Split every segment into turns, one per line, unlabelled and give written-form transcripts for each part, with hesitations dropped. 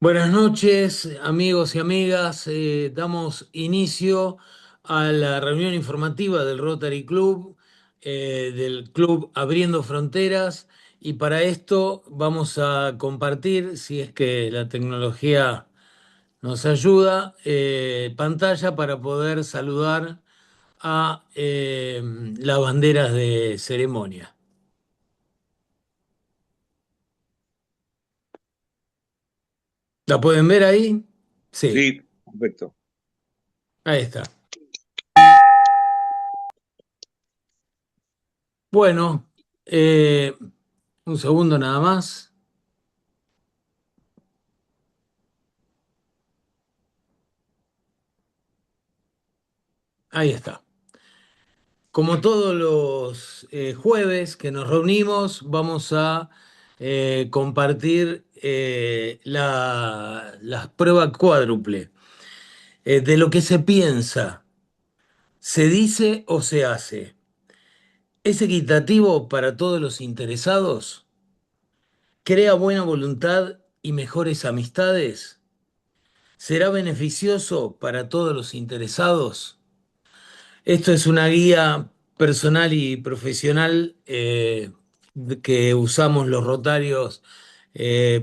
Buenas noches, amigos y amigas. Damos inicio a la reunión informativa del Rotary Club, del Club Abriendo Fronteras, y para esto vamos a compartir, si es que la tecnología nos ayuda, pantalla para poder saludar a las banderas de ceremonia. ¿La pueden ver ahí? Sí,
Sí, perfecto.
ahí está. Bueno, eh, un segundo nada más. Ahí está. Como todos los jueves que nos reunimos, vamos a compartir la prueba cuádruple. De lo que se piensa, se dice o se hace. ¿Es equitativo para todos los interesados? ¿Crea buena voluntad y mejores amistades? ¿Será beneficioso para todos los interesados? Esto es una guía personal y profesional que usamos los rotarios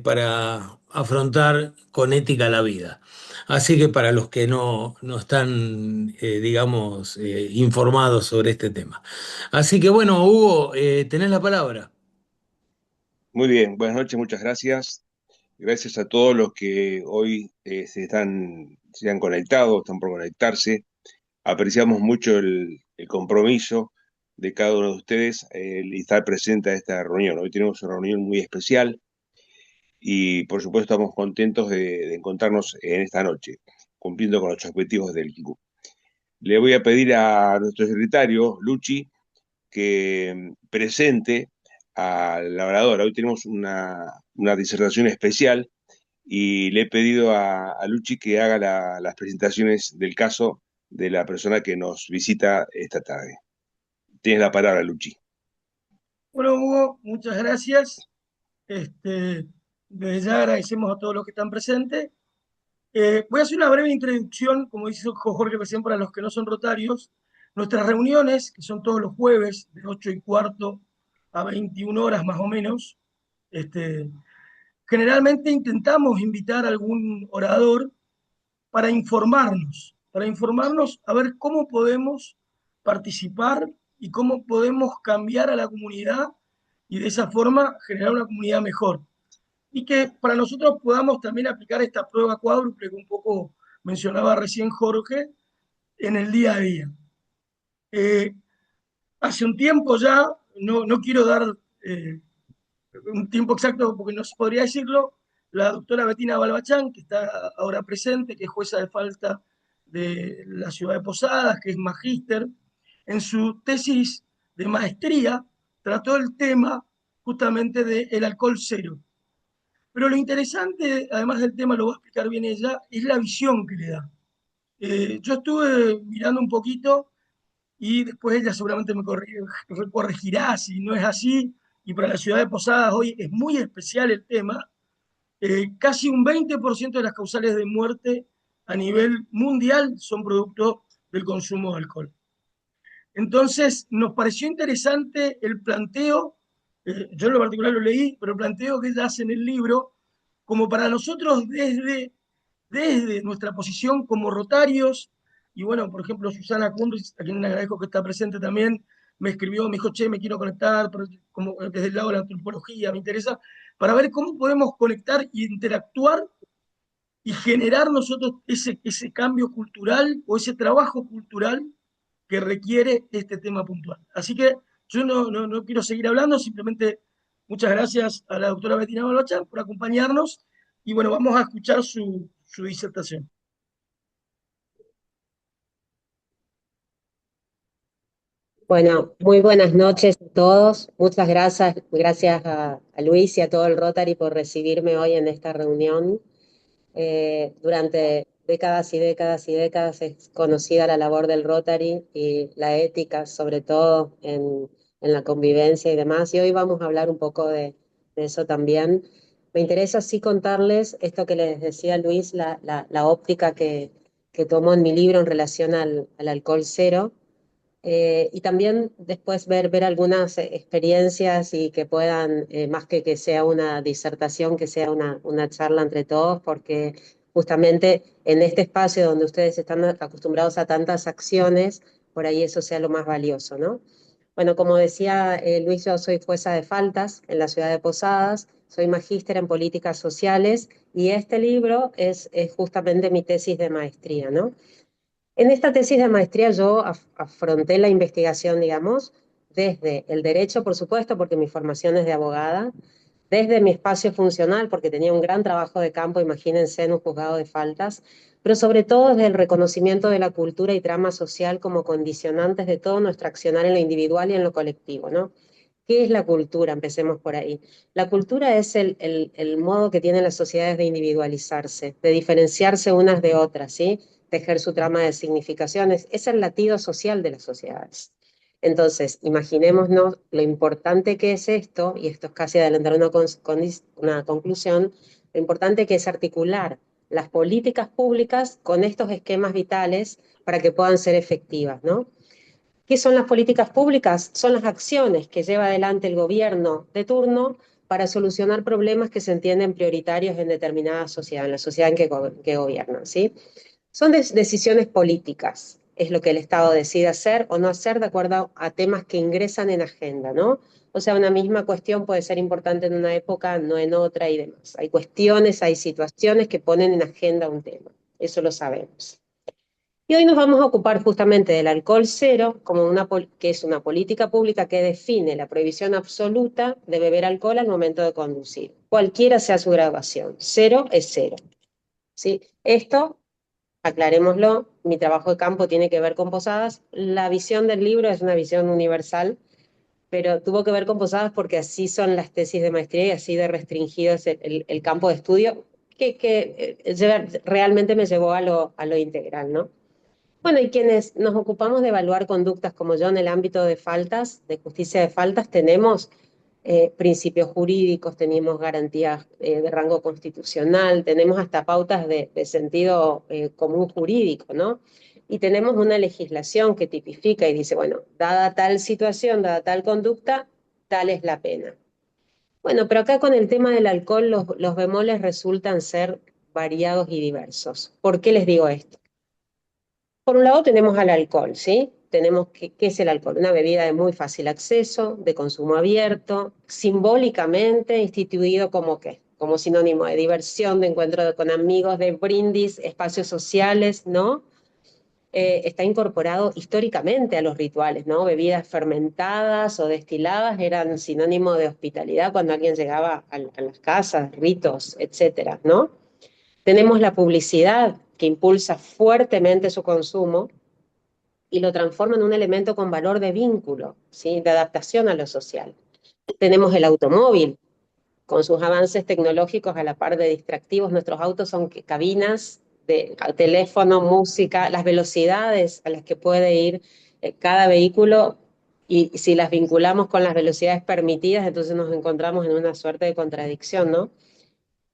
para afrontar con ética la vida. Así que para los que no están, digamos, informados sobre este tema. Así que bueno, Hugo, tenés la palabra.
Muy bien, buenas noches, muchas gracias. Gracias a todos los que hoy se han conectado, están por conectarse. Apreciamos mucho el compromiso de cada uno de ustedes el estar presente a esta reunión. Hoy tenemos una reunión muy especial y por supuesto estamos contentos de encontrarnos en esta noche, cumpliendo con los objetivos del club. Le voy a pedir a nuestro secretario, Luchi, que presente a la oradora. Hoy tenemos una disertación especial y le he pedido a Luchi que haga las presentaciones del caso de la persona que nos visita esta tarde. Tienes la palabra, Luchi.
Bueno, Hugo, muchas gracias. Desde ya agradecemos a todos los que están presentes. Voy a hacer una breve introducción, como dice Jorge recién, para los que no son rotarios. Nuestras reuniones, que son todos los jueves, de 8:15 a 21 horas más o menos, este, generalmente intentamos invitar a algún orador para informarnos a ver cómo podemos participar y cómo podemos cambiar a la comunidad y de esa forma generar una comunidad mejor. Y que para nosotros podamos también aplicar esta prueba cuádruple que un poco mencionaba recién Jorge en el día a día. Eh, Hace un tiempo ya, no quiero dar eh, un tiempo exacto porque no se podría decirlo, la doctora Betina Balbachán, que está ahora presente, que es jueza de falta de la ciudad de Posadas, que es magíster, en su tesis de maestría trató el tema justamente del alcohol cero. Pero lo interesante, además del tema, lo va a explicar bien ella, es la visión que le da. Yo estuve mirando un poquito y después ella seguramente corregirá si no es así, y para la ciudad de Posadas hoy es muy especial el tema. Casi un 20% de las causales de muerte a nivel mundial son producto del consumo de alcohol. Entonces, nos pareció interesante el planteo, yo en lo particular lo leí, pero el planteo que ella hace en el libro, como para nosotros desde nuestra posición como rotarios, y bueno, por ejemplo, Susana Kundris, a quien le agradezco que está presente también, me escribió, me dijo, che, me quiero conectar, pero como desde el lado de la antropología, me interesa, para ver cómo podemos conectar e interactuar y generar nosotros ese cambio cultural o ese trabajo cultural que requiere este tema puntual. Así que yo no quiero seguir hablando, simplemente muchas gracias a la doctora Betina Balbachán por acompañarnos y bueno, vamos a escuchar su disertación.
Bueno, muy buenas noches a todos. Muchas gracias a Luis y a todo el Rotary por recibirme hoy en esta reunión. Durante décadas y décadas y décadas es conocida la labor del Rotary y la ética, sobre todo en la convivencia y demás. Y hoy vamos a hablar un poco de eso también. me interesa sí contarles esto que les decía Luis, la óptica que tomo en mi libro en relación al alcohol cero. Y también después ver algunas experiencias y que puedan, más que sea una disertación, que sea una charla entre todos, porque justamente en este espacio donde ustedes están acostumbrados a tantas acciones, por ahí eso sea lo más valioso, ¿no? Bueno, como decía Luis, yo soy jueza de faltas en la ciudad de Posadas, soy magíster en políticas sociales y este libro es justamente mi tesis de maestría, ¿no? En esta tesis de maestría yo afronté la investigación, digamos, desde el derecho, por supuesto, porque mi formación es de abogada, desde mi espacio funcional, porque tenía un gran trabajo de campo, imagínense, en un juzgado de faltas, pero sobre todo desde el reconocimiento de la cultura y trama social como condicionantes de todo nuestro accionar en lo individual y en lo colectivo, ¿no? ¿Qué es la cultura? Empecemos por ahí. La cultura es el modo que tienen las sociedades de individualizarse, de diferenciarse unas de otras, ¿sí? Tejer su trama de significaciones. Es el latido social de las sociedades. Entonces, imaginémonos lo importante que es esto, y esto es casi adelantar una conclusión, lo importante que es articular las políticas públicas con estos esquemas vitales para que puedan ser efectivas, ¿no? ¿Qué son las políticas públicas? Son las acciones que lleva adelante el gobierno de turno para solucionar problemas que se entienden prioritarios en determinada sociedad, en la sociedad en que gobiernan, ¿sí? Son decisiones políticas, es lo que el Estado decide hacer o no hacer de acuerdo a temas que ingresan en agenda, ¿no? O sea, una misma cuestión puede ser importante en una época, no en otra y demás. Hay cuestiones, hay situaciones que ponen en agenda un tema, eso lo sabemos. Y hoy nos vamos a ocupar justamente del alcohol cero, como que es una política pública que define la prohibición absoluta de beber alcohol al momento de conducir, cualquiera sea su graduación. Cero es cero. ¿Sí? Esto, aclarémoslo, mi trabajo de campo tiene que ver con Posadas. La visión del libro es una visión universal, pero tuvo que ver con Posadas porque así son las tesis de maestría y así de restringido es el campo de estudio que realmente me llevó a lo integral, ¿no? Bueno, y quienes nos ocupamos de evaluar conductas como yo en el ámbito de faltas, de justicia de faltas, tenemos principios jurídicos, tenemos garantías de rango constitucional, tenemos hasta pautas de sentido común jurídico, ¿no? Y tenemos una legislación que tipifica y dice, bueno, dada tal situación, dada tal conducta, tal es la pena. Bueno, pero acá con el tema del alcohol los bemoles resultan ser variados y diversos. ¿Por qué les digo esto? Por un lado tenemos al alcohol, ¿sí? Tenemos ¿qué es el alcohol? Una bebida de muy fácil acceso, de consumo abierto, simbólicamente instituido como ¿qué? Como sinónimo de diversión, de encuentro con amigos, de brindis, espacios sociales, ¿no? Está incorporado históricamente a los rituales, ¿no? Bebidas fermentadas o destiladas eran sinónimo de hospitalidad cuando alguien llegaba a las casas, ritos, etcétera, ¿no? Tenemos la publicidad que impulsa fuertemente su consumo y lo transforma en un elemento con valor de vínculo, ¿sí? De adaptación a lo social. Tenemos el automóvil, con sus avances tecnológicos a la par de distractivos. Nuestros autos son cabinas de teléfono, música, las velocidades a las que puede ir cada vehículo y si las vinculamos con las velocidades permitidas, entonces nos encontramos en una suerte de contradicción, ¿no?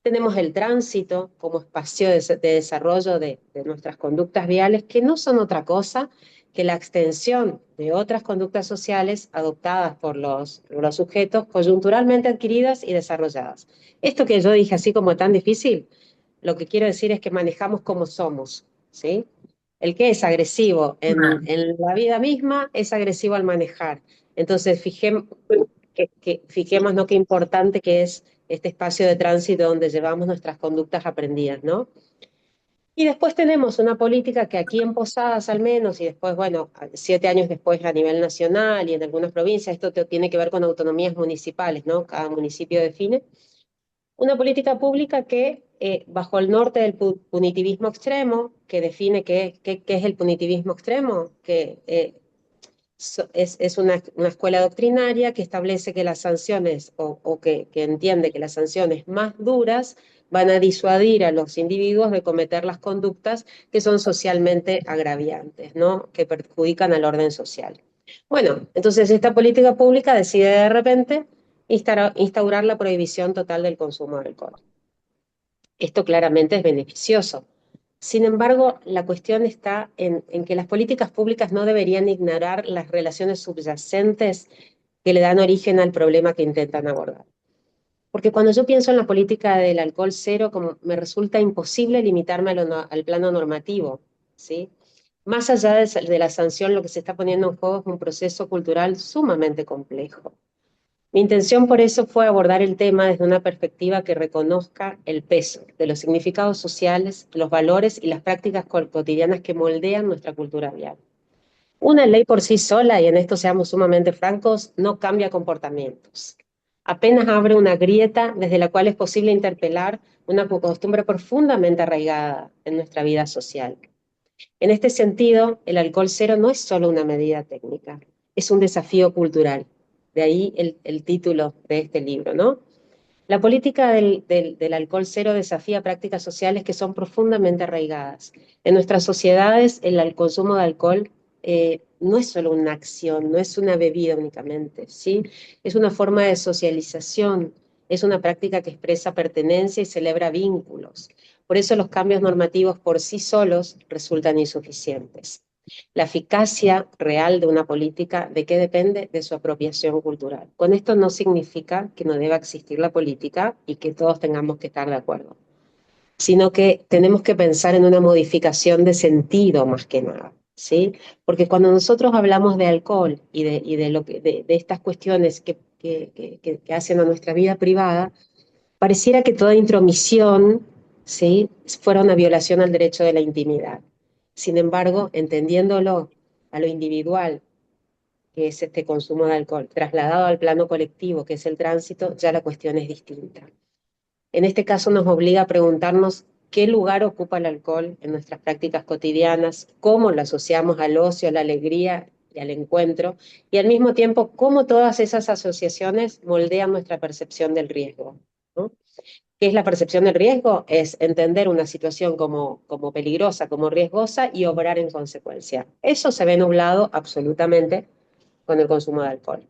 Tenemos el tránsito como espacio de desarrollo de nuestras conductas viales, que no son otra cosa que la extensión de otras conductas sociales adoptadas por los sujetos coyunturalmente adquiridas y desarrolladas. Esto que yo dije así como tan difícil, lo que quiero decir es que manejamos como somos, ¿sí? El que es agresivo en la vida misma es agresivo al manejar. Entonces, fijemos, ¿no? Qué importante que es este espacio de tránsito donde llevamos nuestras conductas aprendidas, ¿no? Y después tenemos una política que aquí en Posadas al menos, y después, bueno, 7 años después a nivel nacional y en algunas provincias, esto tiene que ver con autonomías municipales, ¿no? Cada municipio define. Una política pública que, bajo el norte del punitivismo extremo, que define qué es el punitivismo extremo, que es una escuela doctrinaria que establece que las sanciones, o que entiende que las sanciones más duras van a disuadir a los individuos de cometer las conductas que son socialmente agraviantes, ¿no? Que perjudican al orden social. Bueno, entonces esta política pública decide de repente instaurar la prohibición total del consumo de alcohol. Esto claramente es beneficioso. Sin embargo, la cuestión está en que las políticas públicas no deberían ignorar las relaciones subyacentes que le dan origen al problema que intentan abordar. Porque cuando yo pienso en la política del alcohol cero, como me resulta imposible limitarme al plano normativo, ¿sí? Más allá de la sanción, lo que se está poniendo en juego es un proceso cultural sumamente complejo. Mi intención por eso fue abordar el tema desde una perspectiva que reconozca el peso de los significados sociales, los valores y las prácticas cotidianas que moldean nuestra cultura vial. Una ley por sí sola, y en esto seamos sumamente francos, no cambia comportamientos. Apenas abre una grieta desde la cual es posible interpelar una costumbre profundamente arraigada en nuestra vida social. En este sentido, el alcohol cero no es solo una medida técnica, es un desafío cultural. De ahí el título de este libro, ¿no? La política del alcohol cero desafía prácticas sociales que son profundamente arraigadas. En nuestras sociedades, el consumo de alcohol no es solo una acción, no es una bebida únicamente, ¿sí? Es una forma de socialización, es una práctica que expresa pertenencia y celebra vínculos. Por eso los cambios normativos por sí solos resultan insuficientes. La eficacia real de una política, ¿de qué depende? De su apropiación cultural. Con esto no significa que no deba existir la política y que todos tengamos que estar de acuerdo, sino que tenemos que pensar en una modificación de sentido más que nada, ¿sí? Porque cuando nosotros hablamos de alcohol de estas cuestiones que hacen a nuestra vida privada, pareciera que toda intromisión, ¿sí?, fuera una violación al derecho de la intimidad. Sin embargo, entendiéndolo a lo individual, que es este consumo de alcohol, trasladado al plano colectivo, que es el tránsito, ya la cuestión es distinta. En este caso nos obliga a preguntarnos qué lugar ocupa el alcohol en nuestras prácticas cotidianas, cómo lo asociamos al ocio, a la alegría y al encuentro, y al mismo tiempo cómo todas esas asociaciones moldean nuestra percepción del riesgo, ¿no? ¿Qué es la percepción del riesgo? Es entender una situación como peligrosa, como riesgosa y obrar en consecuencia. Eso se ve nublado absolutamente con el consumo de alcohol.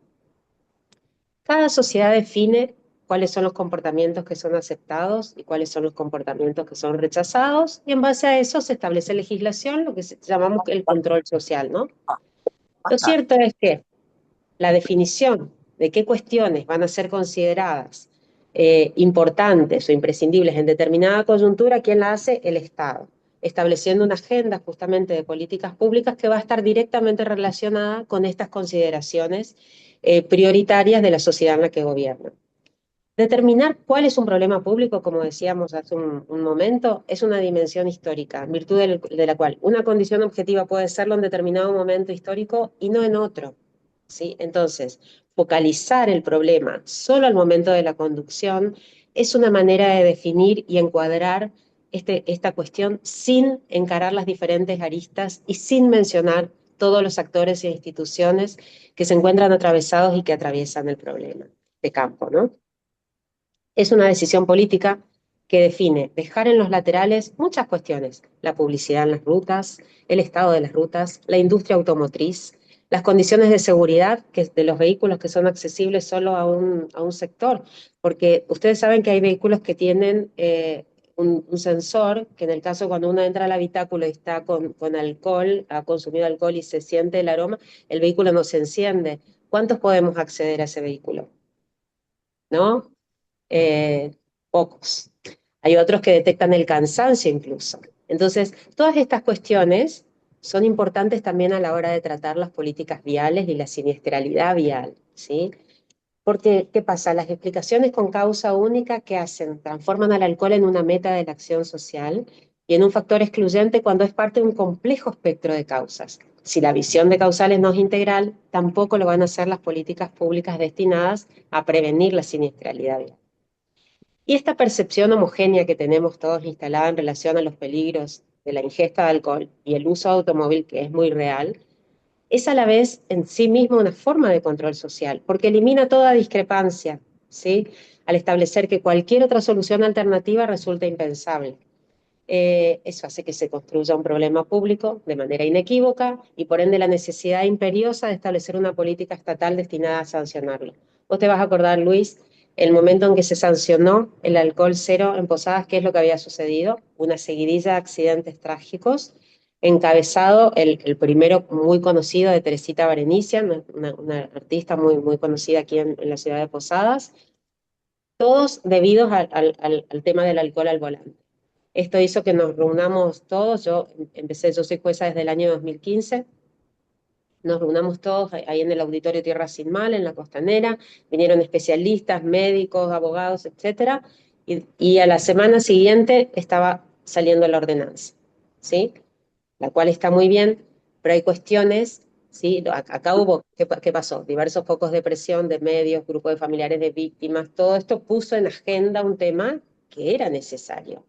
Cada sociedad define cuáles son los comportamientos que son aceptados y cuáles son los comportamientos que son rechazados, y en base a eso se establece legislación, lo que llamamos el control social, ¿no? Lo cierto es que la definición de qué cuestiones van a ser consideradas importantes o imprescindibles en determinada coyuntura, ¿quién la hace? El Estado, estableciendo una agenda justamente de políticas públicas que va a estar directamente relacionada con estas consideraciones prioritarias de la sociedad en la que gobierna. Determinar cuál es un problema público, como decíamos hace un momento, es una dimensión histórica, en virtud de la cual una condición objetiva puede serlo en determinado momento histórico y no en otro, ¿sí? Entonces, focalizar el problema solo al momento de la conducción es una manera de definir y encuadrar esta cuestión sin encarar las diferentes aristas y sin mencionar todos los actores e instituciones que se encuentran atravesados y que atraviesan el problema de campo, ¿no? Es una decisión política que define dejar en los laterales muchas cuestiones: la publicidad en las rutas, el estado de las rutas, la industria automotriz, las condiciones de seguridad de los vehículos que son accesibles solo a un sector, porque ustedes saben que hay vehículos que tienen un sensor, que en el caso cuando uno entra al habitáculo y está con alcohol, ha consumido alcohol y se siente el aroma, el vehículo no se enciende. ¿Cuántos podemos acceder a ese vehículo? ¿No? eh, Pocos. Hay otros que detectan el cansancio incluso. Entonces, todas estas cuestiones son importantes también a la hora de tratar las políticas viales y la siniestralidad vial, ¿sí? Porque, ¿qué pasa? Las explicaciones con causa única, ¿qué hacen? Transforman al alcohol en una meta de la acción social y en un factor excluyente cuando es parte de un complejo espectro de causas. Si la visión de causales no es integral, tampoco lo van a hacer las políticas públicas destinadas a prevenir la siniestralidad vial. Y esta percepción homogénea que tenemos todos instalada en relación a los peligros de la ingesta de alcohol y el uso de automóvil, que es muy real, es a la vez en sí misma una forma de control social, porque elimina toda discrepancia, ¿sí?, al establecer que cualquier otra solución alternativa resulta impensable. Eso hace que se construya un problema público de manera inequívoca y por ende la necesidad imperiosa de establecer una política estatal destinada a sancionarlo. Vos te vas a acordar, Luis, el momento en que se sancionó el alcohol cero en Posadas, ¿qué es lo que había sucedido? Una seguidilla de accidentes trágicos, encabezado el primero muy conocido de Teresita Berenicia, una artista muy conocida aquí en la ciudad de Posadas, todos debidos al tema del alcohol al volante. Esto hizo que nos reunamos todos, yo soy jueza desde el año 2015, nos reunamos todos ahí en el Auditorio Tierra Sin Mal, en la Costanera, vinieron especialistas, médicos, abogados, etcétera, y a la semana siguiente estaba saliendo la ordenanza, ¿sí? La cual está muy bien, pero hay cuestiones, ¿sí? Acá hubo, ¿qué pasó? Diversos focos de presión de medios, grupos de familiares de víctimas, todo esto puso en agenda un tema que era necesario,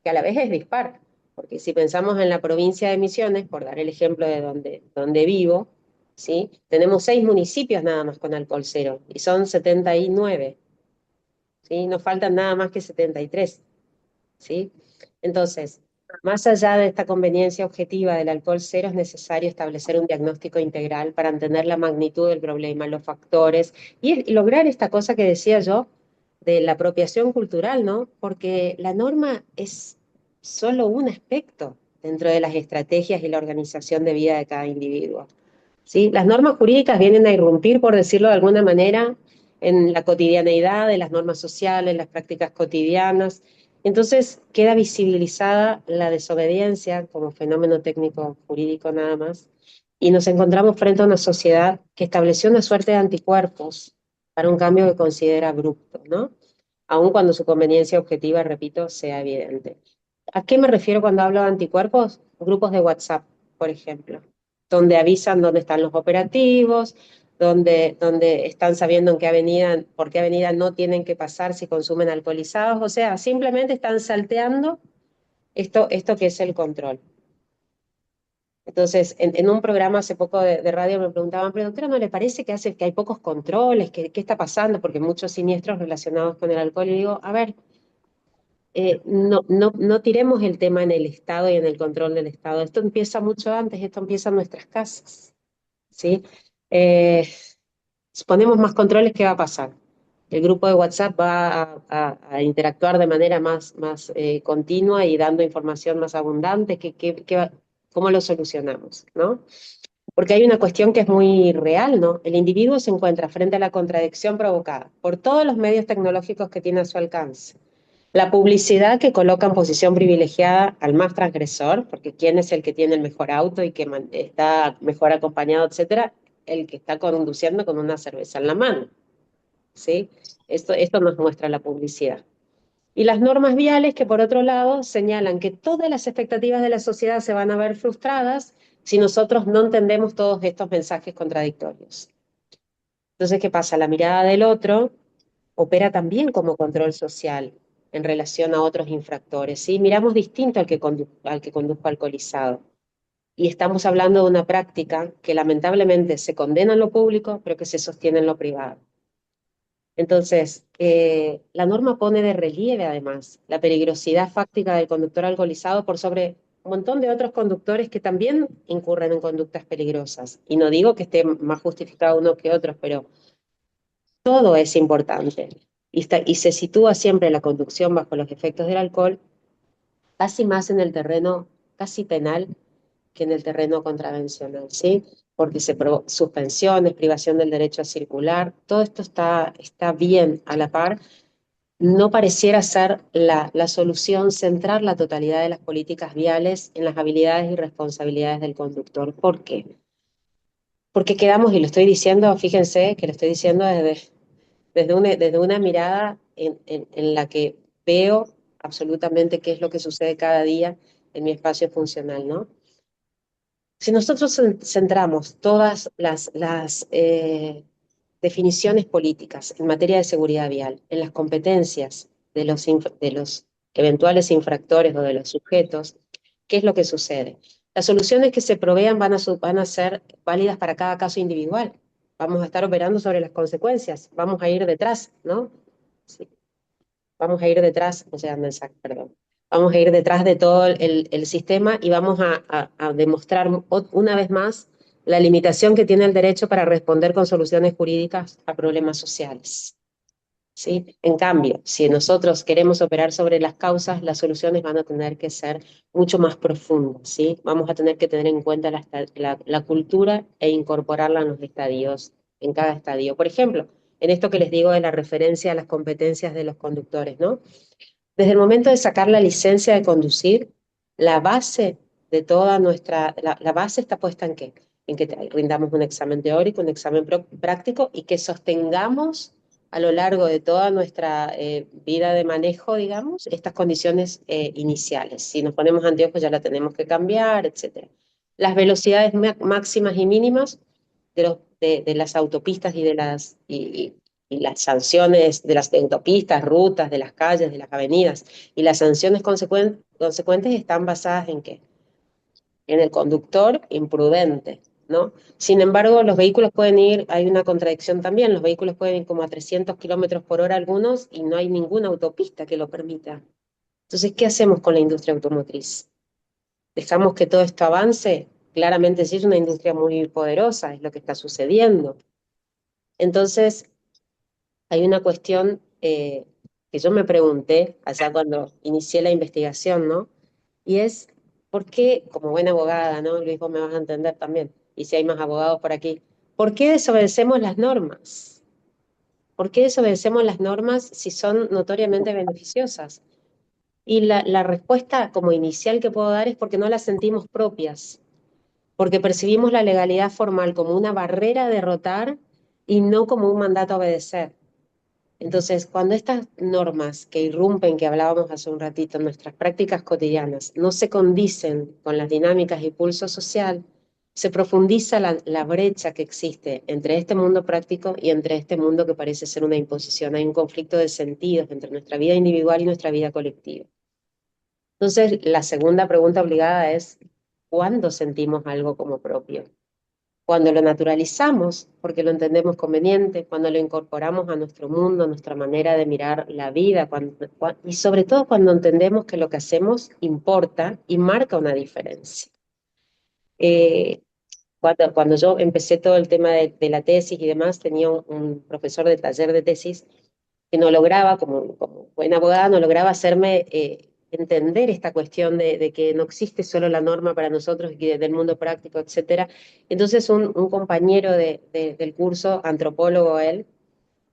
que a la vez es dispar, porque si pensamos en la provincia de Misiones, por dar el ejemplo de donde vivo, ¿sí? Tenemos 6 municipios nada más con alcohol cero, y son 79, ¿sí? Nos faltan nada más que 73, ¿sí? Entonces, más allá de esta conveniencia objetiva del alcohol cero, es necesario establecer un diagnóstico integral para entender la magnitud del problema, los factores, y lograr esta cosa que decía yo de la apropiación cultural, ¿no? Porque la norma es solo un aspecto dentro de las estrategias y la organización de vida de cada individuo, ¿sí? Las normas jurídicas vienen a irrumpir, por decirlo de alguna manera, en la cotidianeidad de las normas sociales, las prácticas cotidianas. Entonces queda visibilizada la desobediencia como fenómeno técnico jurídico nada más, y nos encontramos frente a una sociedad que estableció una suerte de anticuerpos para un cambio que considera abrupto, ¿no? Aun cuando su conveniencia objetiva, repito, sea evidente. ¿A qué me refiero cuando hablo de anticuerpos? Grupos de WhatsApp, por ejemplo, donde avisan dónde están los operativos, donde están sabiendo en qué avenida, por qué avenida no tienen que pasar si consumen alcoholizados, o sea, simplemente están salteando esto que es el control. Entonces, en un programa hace poco de radio me preguntaban, pero doctora, ¿no le parece que hay pocos controles? ¿Qué está pasando? Porque muchos siniestros relacionados con el alcohol. Y digo, a ver, no tiremos el tema en el Estado y en el control del Estado. Esto empieza mucho antes, esto empieza en nuestras casas, ¿sí? Eh, si ponemos más controles, ¿qué va a pasar? El grupo de WhatsApp va a interactuar de manera más continua y dando información más abundante. ¿Cómo lo solucionamos, no? Porque hay una cuestión que es muy real, ¿no? El individuo se encuentra frente a la contradicción provocada por todos los medios tecnológicos que tiene a su alcance. La publicidad que coloca en posición privilegiada al más transgresor, porque quién es el que tiene el mejor auto y que está mejor acompañado, etcétera, el que está conduciendo con una cerveza en la mano, ¿sí? Esto nos muestra la publicidad. Y las normas viales que, por otro lado, señalan que todas las expectativas de la sociedad se van a ver frustradas si nosotros no entendemos todos estos mensajes contradictorios. Entonces, ¿qué pasa? La mirada del otro opera también como control social en relación a otros infractores, ¿sí? Miramos distinto al que condujo alcoholizado. Y estamos hablando de una práctica que lamentablemente se condena en lo público, pero que se sostiene en lo privado. Entonces, la norma pone de relieve, además, la peligrosidad fáctica del conductor alcoholizado por sobre un montón de otros conductores que también incurren en conductas peligrosas. Y no digo que esté más justificado uno que otros, pero todo es importante. Y se sitúa siempre la conducción bajo los efectos del alcohol, casi más en el terreno casi penal que en el terreno contravencional, ¿sí? Porque suspensiones, privación del derecho a circular, todo esto está bien a la par. No pareciera ser la solución centrar la totalidad de las políticas viales en las habilidades y responsabilidades del conductor. ¿Por qué? Porque quedamos, y lo estoy diciendo, fíjense que lo estoy diciendo desde una mirada en la que veo absolutamente qué es lo que sucede cada día en mi espacio funcional, ¿no? Si nosotros centramos todas las definiciones políticas en materia de seguridad vial, en las competencias de los eventuales infractores o de los sujetos, ¿qué es lo que sucede? Las soluciones que se provean van a ser válidas para cada caso individual. Vamos a estar operando sobre las consecuencias, vamos a ir detrás, ¿no? Sí. Vamos a ir detrás, o sea, mensaje, perdón. Vamos a ir detrás de todo el sistema y vamos a demostrar una vez más la limitación que tiene el derecho para responder con soluciones jurídicas a problemas sociales. ¿Sí? En cambio, si nosotros queremos operar sobre las causas, las soluciones van a tener que ser mucho más profundas, ¿sí? Vamos a tener que tener en cuenta la cultura e incorporarla en los estadios, en cada estadio. Por ejemplo, en esto que les digo de la referencia a las competencias de los conductores, ¿no? Desde el momento de sacar la licencia de conducir, la base de toda la base está puesta en qué? En que rindamos un examen teórico, un examen práctico y que sostengamos a lo largo de toda nuestra vida de manejo, digamos, estas condiciones iniciales. Si nos ponemos anteojos ya la tenemos que cambiar, etcétera. Las velocidades máximas y mínimas de las autopistas y las sanciones de las autopistas, rutas, de las calles, de las avenidas, y las sanciones consecuentes están basadas ¿en qué? En el conductor imprudente, ¿no? Sin embargo, los vehículos pueden ir, hay una contradicción también, los vehículos pueden ir como a 300 kilómetros por hora algunos y no hay ninguna autopista que lo permita. Entonces, ¿qué hacemos con la industria automotriz? ¿Dejamos que todo esto avance? Claramente sí es una industria muy poderosa, es lo que está sucediendo. Entonces, hay una cuestión que yo me pregunté allá cuando inicié la investigación, ¿no? Y es, ¿por qué, como buena abogada, ¿no? Luis, vos me vas a entender también, y si hay más abogados por aquí, ¿por qué desobedecemos las normas? ¿Por qué desobedecemos las normas si son notoriamente beneficiosas? Y la respuesta como inicial que puedo dar es porque no las sentimos propias, porque percibimos la legalidad formal como una barrera a derrotar y no como un mandato a obedecer. Entonces, cuando estas normas que irrumpen, que hablábamos hace un ratito, en nuestras prácticas cotidianas, no se condicen con las dinámicas y pulso social, se profundiza la brecha que existe entre este mundo práctico y entre este mundo que parece ser una imposición. Hay un conflicto de sentidos entre nuestra vida individual y nuestra vida colectiva. Entonces, la segunda pregunta obligada es, ¿cuándo sentimos algo como propio? Cuando lo naturalizamos, porque lo entendemos conveniente, cuando lo incorporamos a nuestro mundo, a nuestra manera de mirar la vida, y sobre todo cuando entendemos que lo que hacemos importa y marca una diferencia. Eh, cuando yo empecé todo el tema de la tesis y demás, tenía un profesor de taller de tesis que no lograba, como buena abogada, no lograba hacerme entender esta cuestión de que no existe solo la norma para nosotros y del mundo práctico, etcétera. Entonces un compañero del curso, antropólogo él,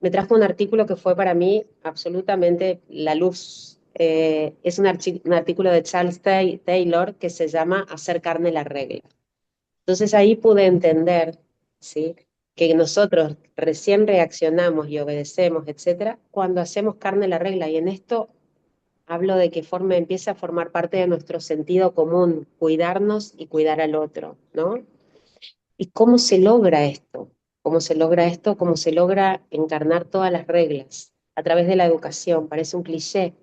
me trajo un artículo que fue para mí absolutamente la luz. Es un artículo de Charles Taylor que se llama Hacer carne la regla. Entonces ahí pude entender, ¿sí?, que nosotros recién reaccionamos y obedecemos, etcétera, cuando hacemos carne la regla. Y en esto hablo de que empieza a formar parte de nuestro sentido común, cuidarnos y cuidar al otro, ¿no? ¿Y cómo se logra esto? ¿Cómo se logra esto? ¿Cómo se logra encarnar todas las reglas? A través de la educación. Parece un cliché,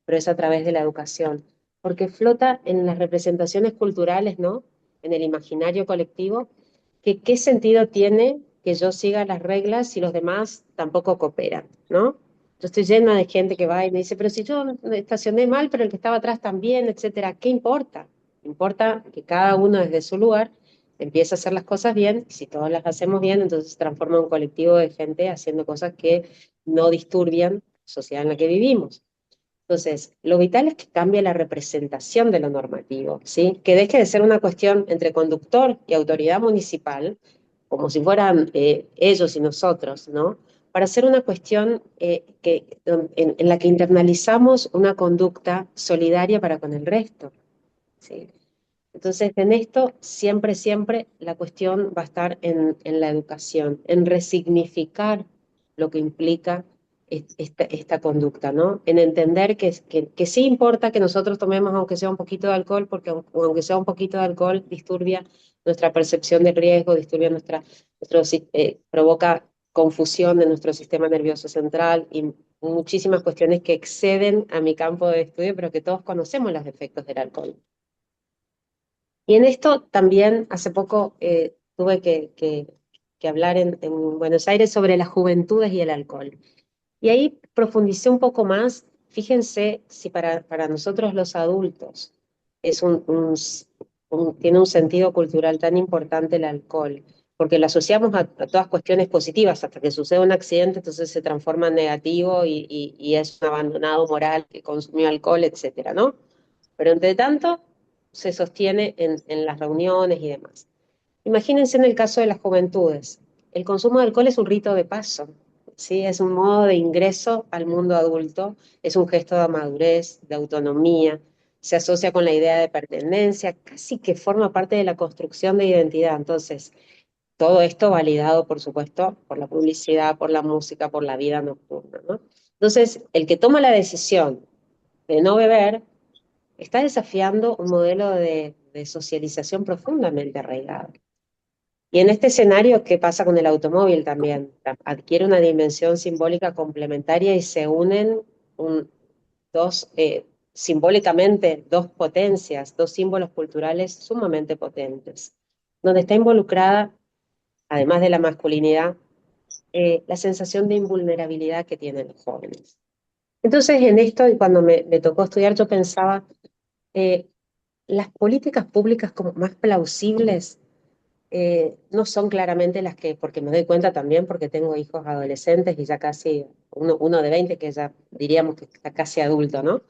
pero es a través de la educación. Porque flota en las representaciones culturales, ¿no? En el imaginario colectivo, que qué sentido tiene que yo siga las reglas si los demás tampoco cooperan, ¿no? Yo estoy llena de gente que va y me dice, pero si yo estacioné mal, pero el que estaba atrás también, etcétera, ¿qué importa? Importa que cada uno desde su lugar empieza a hacer las cosas bien, y si todas las hacemos bien, entonces se transforma en un colectivo de gente haciendo cosas que no disturbian la sociedad en la que vivimos. Entonces, lo vital es que cambie la representación de lo normativo, ¿sí? Que deje de ser una cuestión entre conductor y autoridad municipal, como si fueran ellos y nosotros, ¿no? Para ser una cuestión en la que internalizamos una conducta solidaria para con el resto, ¿sí? Entonces, en esto siempre, siempre la cuestión va a estar en la educación, en resignificar lo que implica esta conducta, ¿no? En entender que sí importa que nosotros tomemos aunque sea un poquito de alcohol, porque aunque sea un poquito de alcohol, disturbia nuestra percepción de riesgo, disturbia provoca confusión en nuestro sistema nervioso central y muchísimas cuestiones que exceden a mi campo de estudio, pero que todos conocemos los efectos del alcohol. Y en esto también hace poco tuve que hablar en Buenos Aires sobre las juventudes y el alcohol. Y ahí profundicé un poco más. Fíjense si para nosotros los adultos es tiene un sentido cultural tan importante el alcohol, porque lo asociamos a todas cuestiones positivas, hasta que sucede un accidente, entonces se transforma en negativo y es un abandonado moral que consumió alcohol, etcétera, ¿no? Pero entre tanto, se sostiene en las reuniones y demás. Imagínense en el caso de las juventudes. El consumo de alcohol es un rito de paso, ¿sí? Es un modo de ingreso al mundo adulto, es un gesto de madurez, de autonomía, se asocia con la idea de pertenencia, casi que forma parte de la construcción de identidad. Entonces, todo esto validado, por supuesto, por la publicidad, por la música, por la vida nocturna, ¿no? Entonces, el que toma la decisión de no beber está desafiando un modelo de socialización profundamente arraigado. Y en este escenario, ¿qué pasa con el automóvil también? Adquiere una dimensión simbólica complementaria y se unen dos, simbólicamente dos potencias, dos símbolos culturales sumamente potentes, donde está involucrada, además de la masculinidad, la sensación de invulnerabilidad que tienen los jóvenes. Entonces, en esto, y cuando me tocó estudiar, yo pensaba, eh, las políticas públicas como más plausibles no son claramente las que, porque me doy cuenta también, porque tengo hijos adolescentes y ya casi, uno de 20 que ya diríamos que está casi adulto, ¿no?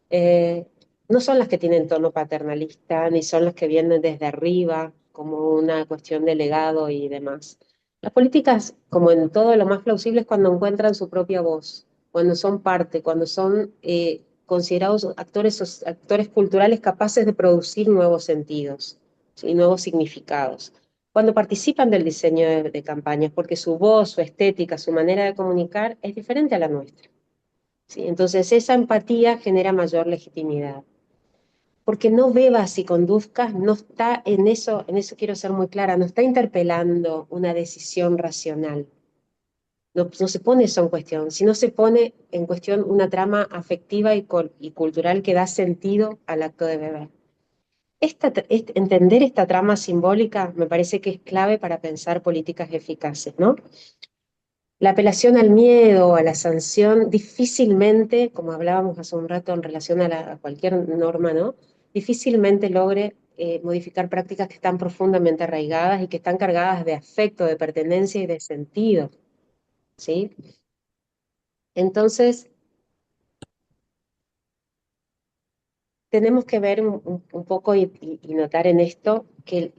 Eh, no son las que tienen tono paternalista, ni son las que vienen desde arriba, como una cuestión de legado y demás. Las políticas, como en todo lo más plausible, es cuando encuentran su propia voz, cuando son parte, cuando son considerados actores culturales capaces de producir nuevos sentidos, ¿sí? Nuevos significados. Cuando participan del diseño de campañas, porque su voz, su estética, su manera de comunicar es diferente a la nuestra. ¿Sí? Entonces esa empatía genera mayor legitimidad. Porque no bebas y conduzcas no está en eso quiero ser muy clara, no está interpelando una decisión racional. No, no se pone eso en cuestión, sino se pone en cuestión una trama afectiva y cultural que da sentido al acto de beber. Entender esta trama simbólica me parece que es clave para pensar políticas eficaces, ¿no? La apelación al miedo, a la sanción, difícilmente, como hablábamos hace un rato en relación a cualquier norma, ¿no? Difícilmente logre modificar prácticas que están profundamente arraigadas y que están cargadas de afecto, de pertenencia y de sentido, ¿sí? Entonces, tenemos que ver un poco y notar en esto que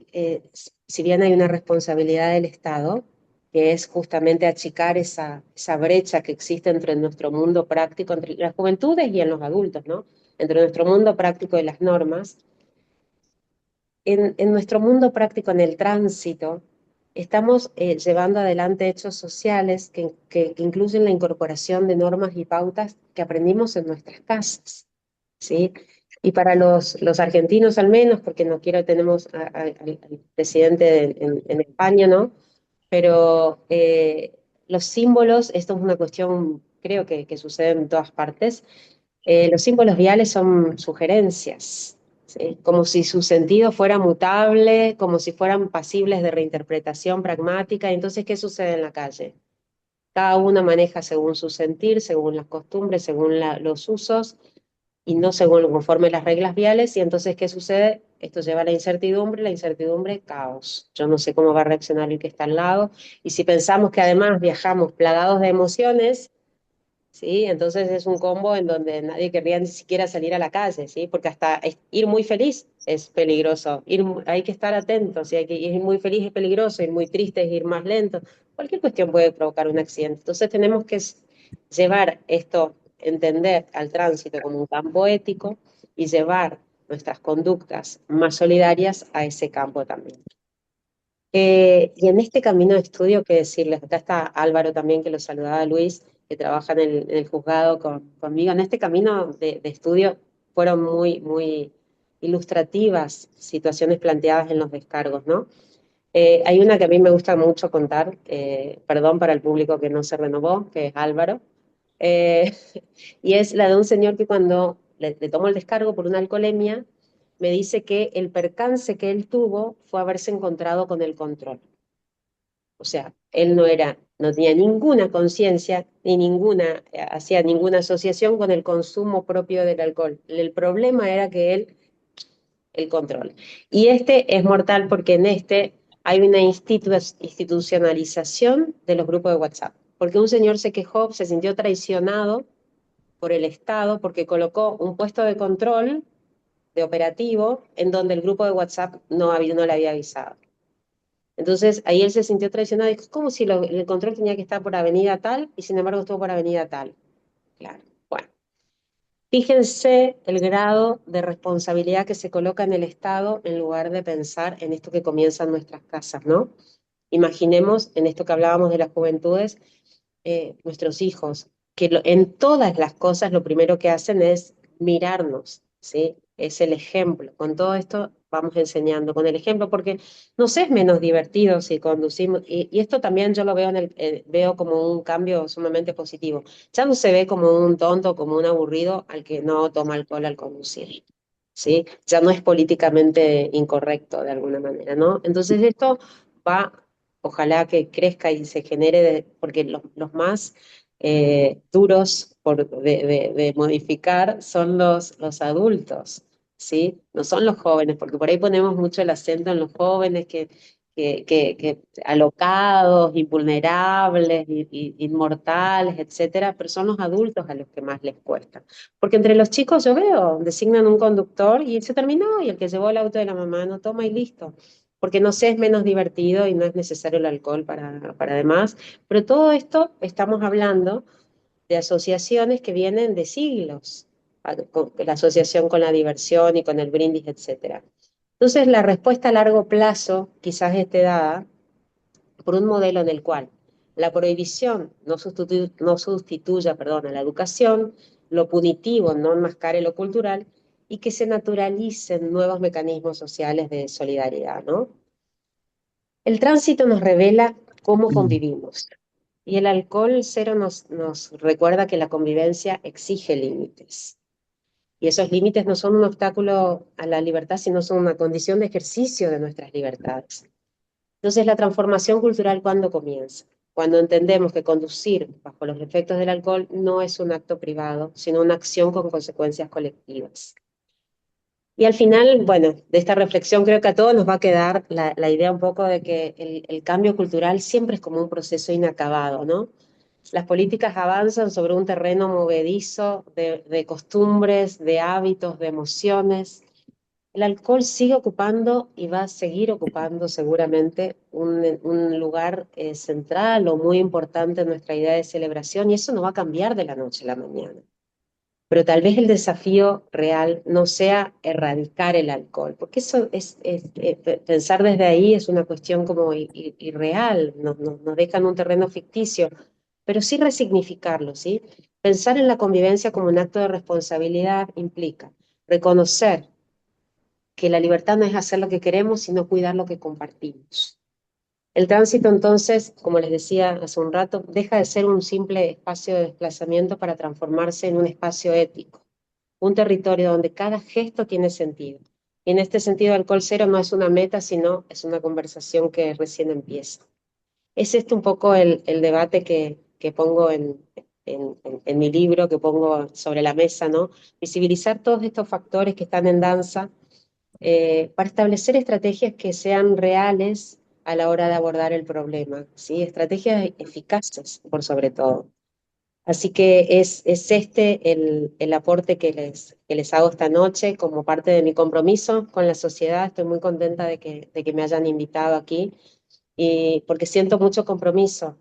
si bien hay una responsabilidad del Estado, que es justamente achicar esa brecha que existe entre nuestro mundo práctico, entre las juventudes y en los adultos, ¿no? Entre nuestro mundo práctico y las normas. En nuestro mundo práctico, en el tránsito, estamos llevando adelante hechos sociales que incluyen la incorporación de normas y pautas que aprendimos en nuestras casas, ¿sí? Y para los argentinos al menos, porque no quiero, tenemos al presidente en España, ¿no? Pero los símbolos, esto es una cuestión, creo que sucede en todas partes, los símbolos viales son sugerencias, ¿sí? Como si su sentido fuera mutable, como si fueran pasibles de reinterpretación pragmática. Entonces, ¿qué sucede en la calle? Cada uno maneja según su sentir, según las costumbres, según los usos, y no según conforme las reglas viales. Y entonces, ¿qué sucede? Esto lleva a la incertidumbre, caos. Yo no sé cómo va a reaccionar el que está al lado. Y si pensamos que además viajamos plagados de emociones, ¿sí? Entonces es un combo en donde nadie querría ni siquiera salir a la calle, ¿sí? Porque hasta ir muy feliz es peligroso. Hay que estar atentos, ¿sí? Hay que ir muy feliz es peligroso, ir muy triste es ir más lento. Cualquier cuestión puede provocar un accidente. Entonces tenemos que llevar esto, entender al tránsito como un campo ético y llevar nuestras conductas más solidarias a ese campo también. Y en este camino de estudio, qué decirles, acá está Álvaro también, que lo saludaba Luis, que trabaja en el juzgado conmigo. En este camino de estudio fueron muy ilustrativas situaciones planteadas en los descargos, ¿no? Hay una que a mí me gusta mucho contar, perdón para el público que no se renovó, que es Álvaro, eh, y es la de un señor que cuando le tomó el descargo por una alcoholemia, me dice que el percance que él tuvo fue haberse encontrado con el control. O sea, él no tenía ninguna conciencia ni hacía ninguna asociación con el consumo propio del alcohol. El problema era que él el control. Y este es mortal porque en este hay una institucionalización de los grupos de WhatsApp. Porque un señor se quejó, se sintió traicionado por el Estado porque colocó un puesto de control de operativo en donde el grupo de WhatsApp no le había avisado. Entonces ahí él se sintió traicionado y dijo, como si el control tenía que estar por avenida tal y sin embargo estuvo por avenida tal. Claro, bueno. Fíjense el grado de responsabilidad que se coloca en el Estado en lugar de pensar en esto que comienza en nuestras casas, ¿no? Imaginemos en esto que hablábamos de las juventudes, nuestros hijos, que en todas las cosas lo primero que hacen es mirarnos, ¿sí? Es el ejemplo. Con todo esto vamos enseñando con el ejemplo, porque nos es menos divertido si conducimos, y esto también yo lo veo, veo como un cambio sumamente positivo. Ya no se ve como un tonto, como un aburrido al que no toma alcohol al conducir. ¿Sí? Ya no es políticamente incorrecto de alguna manera, ¿no? Entonces esto va, ojalá que crezca y se genere, porque los más duros de modificar son los adultos, ¿sí? No son los jóvenes, porque por ahí ponemos mucho el acento en los jóvenes que alocados, invulnerables, inmortales, etcétera, pero son los adultos a los que más les cuesta. Porque entre los chicos yo veo, designan un conductor y se terminó, y el que llevó el auto de la mamá no toma y listo. Porque no sé, es menos divertido y no es necesario el alcohol para demás. Pero todo esto estamos hablando de asociaciones que vienen de siglos, la asociación con la diversión y con el brindis, etcétera. Entonces, la respuesta a largo plazo quizás esté dada por un modelo en el cual la prohibición no sustituya, perdón, a la educación, lo punitivo no enmascare lo cultural y que se naturalicen nuevos mecanismos sociales de solidaridad, ¿no? El tránsito nos revela cómo convivimos y el alcohol cero nos recuerda que la convivencia exige límites. Y esos límites no son un obstáculo a la libertad, sino son una condición de ejercicio de nuestras libertades. Entonces, la transformación cultural, ¿cuándo comienza? Cuando entendemos que conducir bajo los efectos del alcohol no es un acto privado, sino una acción con consecuencias colectivas. Y al final, bueno, de esta reflexión creo que a todos nos va a quedar la idea un poco de que el cambio cultural siempre es como un proceso inacabado, ¿no? Las políticas avanzan sobre un terreno movedizo de costumbres, de hábitos, de emociones. El alcohol sigue ocupando y va a seguir ocupando seguramente un lugar central o muy importante en nuestra idea de celebración, y eso no va a cambiar de la noche a la mañana. Pero tal vez el desafío real no sea erradicar el alcohol, porque eso pensar desde ahí es una cuestión como irreal, nos deja en un terreno ficticio, pero sí resignificarlo, ¿sí? Pensar en la convivencia como un acto de responsabilidad implica reconocer que la libertad no es hacer lo que queremos, sino cuidar lo que compartimos. El tránsito, entonces, como les decía hace un rato, deja de ser un simple espacio de desplazamiento para transformarse en un espacio ético, un territorio donde cada gesto tiene sentido. Y en este sentido, el Alcohol Cero no es una meta, sino es una conversación que recién empieza. Es este un poco el debate que pongo en mi libro, que pongo sobre la mesa, ¿no? Visibilizar todos estos factores que están en danza para establecer estrategias que sean reales a la hora de abordar el problema, ¿sí? Estrategias eficaces, por sobre todo. Así que es este el aporte que les hago esta noche como parte de mi compromiso con la sociedad. Estoy muy contenta de que me hayan invitado aquí, y porque siento mucho compromiso,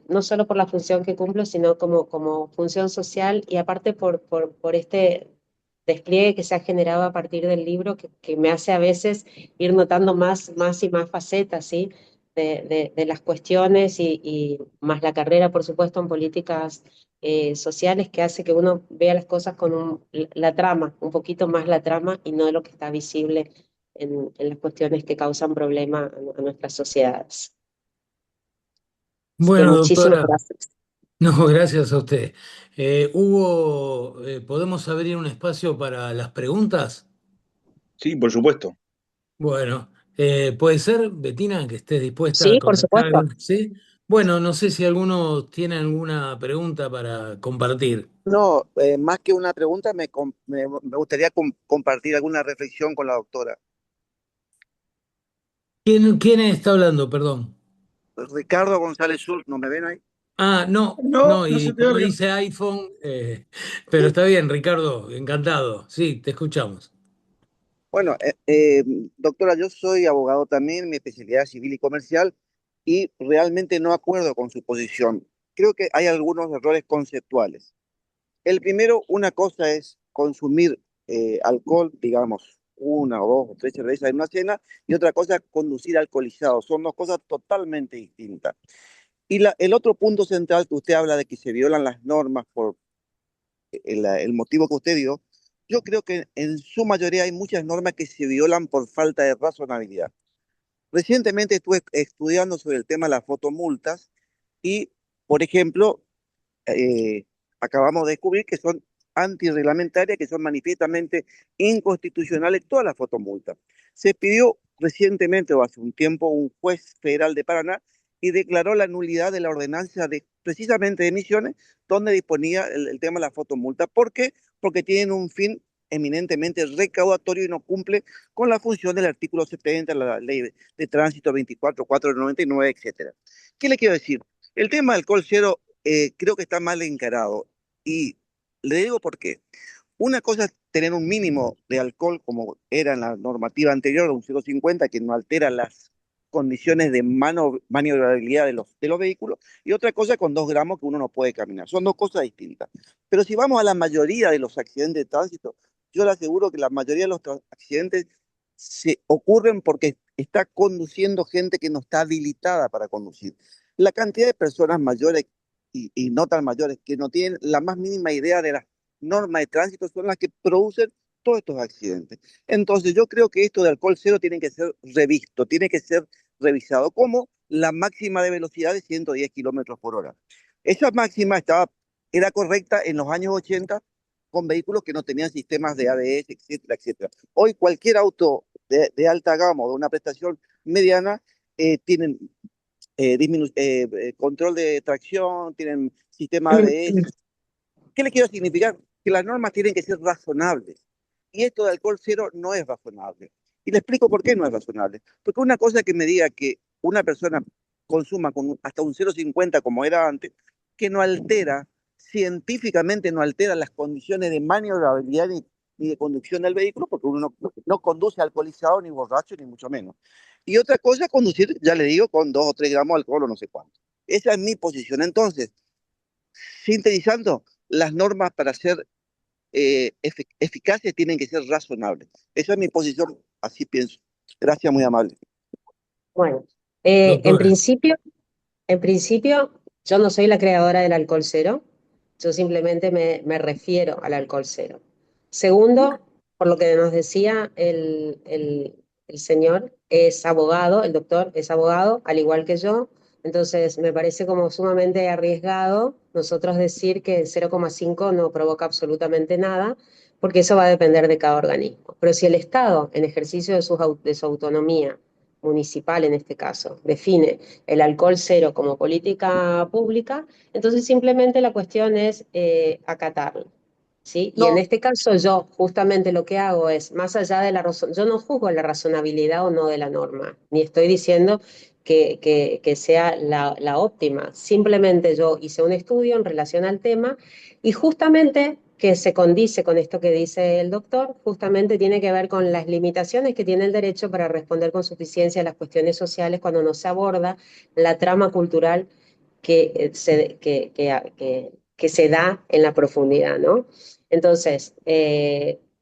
no solo por la función que cumplo, sino como función social, y aparte por este despliegue que se ha generado a partir del libro, que me hace a veces ir notando más y más facetas, ¿sí? De las cuestiones y más la carrera, por supuesto, en políticas sociales, que hace que uno vea las cosas con la trama, un poquito más la trama y no lo que está visible en las cuestiones que causan problema a nuestras sociedades. Así que
Bueno,
muchísimas
doctora,
gracias.
no, gracias a usted. Hugo, ¿podemos abrir un espacio para las preguntas?
Sí, por supuesto.
Bueno, ¿puede ser, Betina, que estés dispuesta a
Sí, por
contestar?
supuesto.
¿Sí? Bueno, no sé si alguno tiene alguna pregunta para compartir.
No, más que una pregunta, me gustaría compartir alguna reflexión con la doctora.
¿Quién está hablando? Perdón.
Ricardo González Sur, ¿no me ven ahí?
Ah, no,
No,
no,
no
y
se te
como
oiga.
dice iPhone, pero está bien, Ricardo, encantado. Sí, te escuchamos.
Bueno, doctora, yo soy abogado también, mi especialidad es civil y comercial, y realmente no acuerdo con su posición. Creo que hay algunos errores conceptuales. El primero, una cosa es consumir alcohol, digamos, una o dos o tres cervezas en una cena, y otra cosa es conducir alcoholizado. Son dos cosas totalmente distintas. Y el otro punto central que usted habla de que se violan las normas por el motivo que usted dio, yo creo que en su mayoría hay muchas normas que se violan por falta de razonabilidad. Recientemente estuve estudiando sobre el tema de las fotomultas y, por ejemplo, eh, acabamos de descubrir que son antirreglamentarias, que son manifiestamente inconstitucionales todas las fotomultas. Se pidió recientemente o hace un tiempo un juez federal de Paraná y declaró la nulidad de la ordenanza de precisamente de Misiones, donde disponía el tema de la fotomulta. ¿Por qué? Porque tienen un fin eminentemente recaudatorio y no cumple con la función del artículo 70 de la ley de tránsito 24.499, etcétera. ¿Qué le quiero decir? El tema del alcohol cero creo que está mal encarado. Y le digo por qué. Una cosa es tener un mínimo de alcohol, como era en la normativa anterior, de un 0,50, que no altera las condiciones de maniobrabilidad de los vehículos, y otra cosa con 2 gramos que uno no puede caminar. Son dos cosas distintas. Pero si vamos a la mayoría de los accidentes de tránsito, yo le aseguro que la mayoría de los accidentes se ocurren porque está conduciendo gente que no está habilitada para conducir. La cantidad de personas mayores y no tan mayores que no tienen la más mínima idea de las normas de tránsito son las que producen todos estos accidentes. Entonces yo creo que esto de alcohol cero tiene que ser revisto, tiene que ser revisado como la máxima de velocidad de 110 kilómetros por hora. Esa máxima era correcta en los años 80 con vehículos que no tenían sistemas de ABS, etcétera, etcétera. Hoy cualquier auto alta gama o de una prestación mediana tienen control de tracción, tienen sistema ABS. ¿Qué le quiero significar? Que las normas tienen que ser razonables. Y esto de alcohol cero no es razonable. Y le explico por qué no es razonable. Porque una cosa que me diga que una persona consuma con hasta un 0,50 como era antes, que no altera, científicamente no altera las condiciones de maniobrabilidad ni de conducción del vehículo, porque uno no conduce alcoholizado, ni borracho, ni mucho menos. Y otra cosa, conducir, ya le digo, con 2 o 3 gramos de alcohol o no sé cuánto. Esa es mi posición. Entonces, sintetizando, las normas para ser eficaces tienen que ser razonables. Esa es mi posición, así pienso. Gracias, muy amable.
Bueno,
Doctora.
en principio, yo no soy la creadora del alcohol cero, yo simplemente me refiero al alcohol cero. Segundo, por lo que nos decía el señor, es abogado, el doctor es abogado, al igual que yo, entonces me parece como sumamente arriesgado nosotros decir que el 0,5 no provoca absolutamente nada, porque eso va a depender de cada organismo. Pero si el Estado, en ejercicio de su autonomía municipal en este caso, define el alcohol cero como política pública, entonces simplemente la cuestión es acatarlo. ¿Sí? Y en
No,
este caso yo justamente lo que hago es, más allá de la razón, yo no juzgo la razonabilidad o no de la norma, ni estoy diciendo que sea la óptima, simplemente yo hice un estudio en relación al tema y justamente que se condice con esto que dice el doctor, justamente tiene que ver con las limitaciones que tiene el derecho para responder con suficiencia a las cuestiones sociales cuando no se aborda la trama cultural que se da en la profundidad, ¿no? Entonces,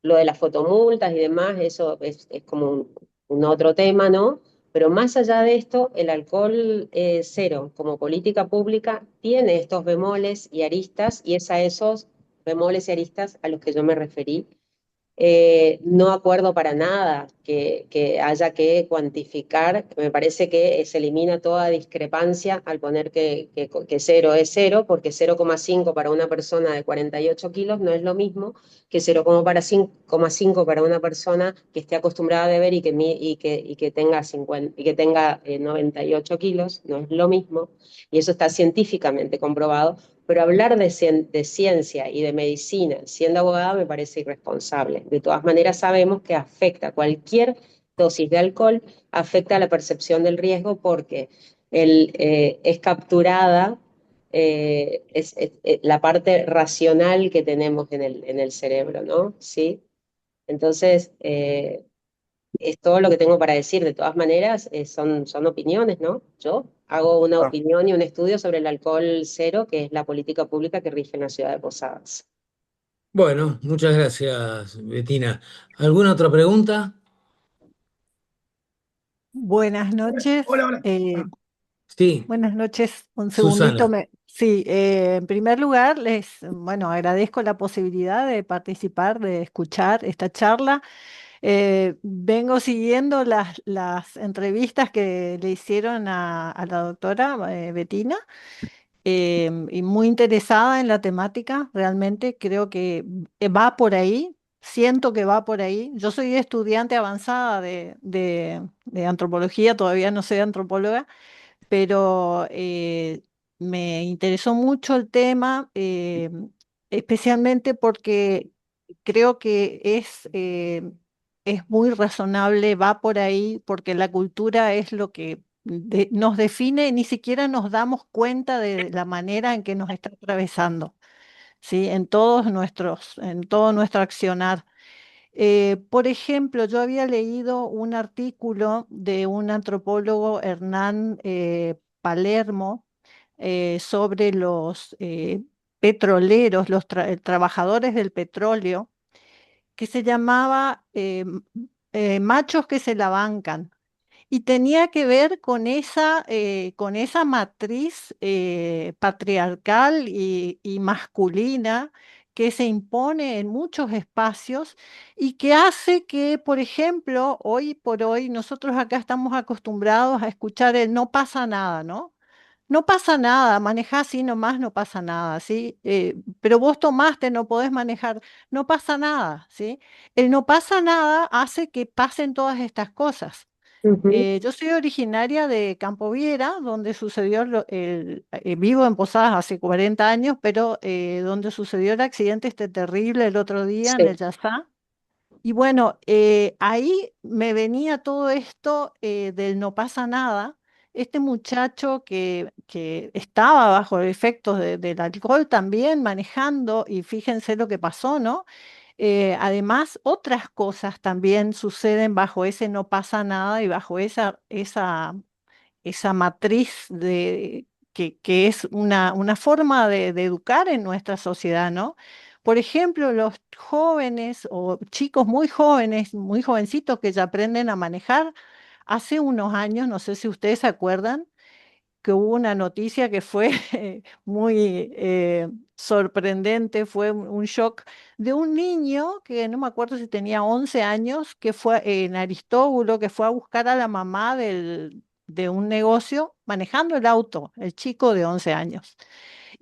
lo de las fotomultas y demás, eso es como un otro tema, ¿no? Pero más allá de esto, el alcohol cero como política pública tiene estos bemoles y aristas, y es a esos bemoles y aristas a los que yo me referí No acuerdo para nada que haya que cuantificar. Me parece que se elimina toda discrepancia al poner que cero es cero, porque 0,5 para una persona de 48 kilos no es lo mismo que 0,5 para una persona que esté acostumbrada a beber y que tenga 98 kilos, no es lo mismo, y eso está científicamente comprobado. Pero hablar de ciencia y de medicina siendo abogada me parece irresponsable. De todas maneras, sabemos que afecta cualquier dosis de alcohol, afecta a la percepción del riesgo porque es capturada la parte racional que tenemos en el cerebro, ¿no? ¿Sí? Entonces, es todo lo que tengo para decir. De todas maneras, son opiniones, ¿no? Yo hago una
Ah,
opinión y un estudio sobre el alcohol cero, que es la política pública que rige en la ciudad de Posadas.
Bueno, muchas gracias, Betina. ¿Alguna otra pregunta?
Buenas noches.
Hola, hola.
Sí,
Buenas noches. Un segundito.
Susana.
Sí, en primer lugar, bueno, agradezco la posibilidad de participar, de escuchar esta charla. Vengo siguiendo las entrevistas que le hicieron a la doctora Betina, y muy interesada en la temática. Realmente creo que va por ahí. Siento que va por ahí. Yo soy estudiante avanzada de antropología, todavía no soy antropóloga, pero me interesó mucho el tema, especialmente porque creo que es muy razonable, va por ahí, porque la cultura es lo que nos define, ni siquiera nos damos cuenta de la manera en que nos está atravesando, ¿sí? En todo nuestro accionar. Por ejemplo, yo había leído un artículo de un antropólogo, Hernán Palermo, sobre los petroleros, trabajadores del petróleo, que se llamaba Machos que se la bancan. Y tenía que ver con esa matriz patriarcal y masculina que se impone en muchos espacios y que hace que, por ejemplo, hoy por hoy nosotros acá estamos acostumbrados a escuchar el no pasa nada, ¿no? No pasa nada, manejás así nomás, no pasa nada, ¿sí? Pero vos tomaste, no podés manejar, no pasa nada, ¿sí? El no pasa nada hace que pasen todas estas cosas.
Ujú.
Yo soy originaria de Campo Viera, donde sucedió, vivo en Posadas hace 40 años, pero donde sucedió el accidente este terrible el otro día en el
Sí,
Yazá. Y bueno, ahí me venía todo esto del no pasa nada. Este muchacho que estaba bajo efectos del alcohol también manejando, y fíjense lo que pasó, ¿no? Además, otras cosas también suceden bajo ese no pasa nada y bajo esa matriz que es una forma de educar en nuestra sociedad, ¿no? Por ejemplo, los jóvenes o chicos muy jóvenes, muy jovencitos que ya aprenden a manejar, hace unos años, no sé si ustedes se acuerdan, que hubo una noticia que fue muy sorprendente, fue un shock de un niño que no me acuerdo si tenía 11 años, que fue en Aristóbulo, que fue a buscar a la mamá de un negocio manejando el auto, el chico de 11 años.